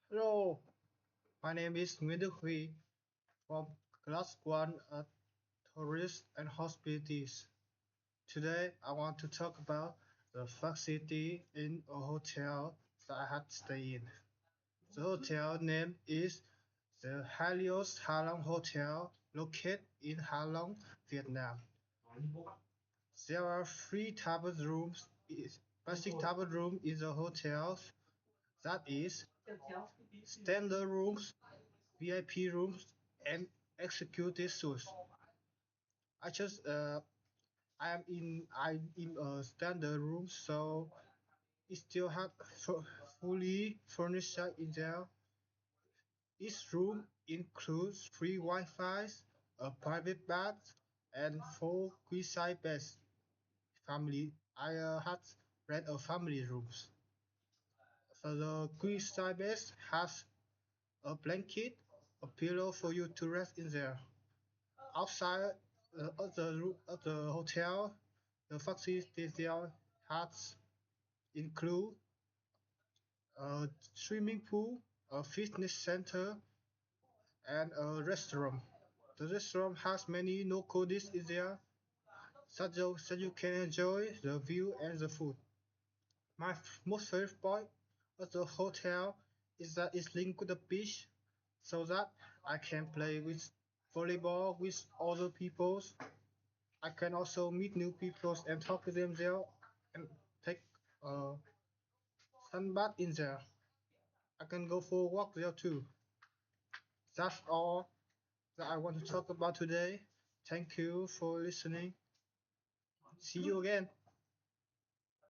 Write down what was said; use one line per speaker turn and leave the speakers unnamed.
Hello, my name is Nguyễn Đức Huy from Class 1 at Tourist and Hospitalities. Today, I want to talk about the facility in a hotel that I had stayed in. The hotel name is the Helios Ha Long Hotel, located in Ha Long, Vietnam. There are three types of rooms. Basic type of room in the hotel, that is standard rooms, VIP rooms, and executive suites. I just I'm in a standard room, so it still have fully furnished in there. Each room includes free Wi-Fi, a private bath, and four queen-size beds. Family, I had rent a family rooms. So the queen-size bed has a blanket, a pillow for you to rest in there. Outside of the hotel, the facilities there has include a swimming pool, a fitness center, and a restaurant. The restaurant has many local dishes in there, so you can enjoy the view and the food. My most favorite point of the hotel is that it's linked with the beach, so that I can play with volleyball with other people. I can also meet new people and talk to them there and take a sunbath in there. I can go for a walk there too. That's all that I want to talk about today. Thank you for listening. See you again.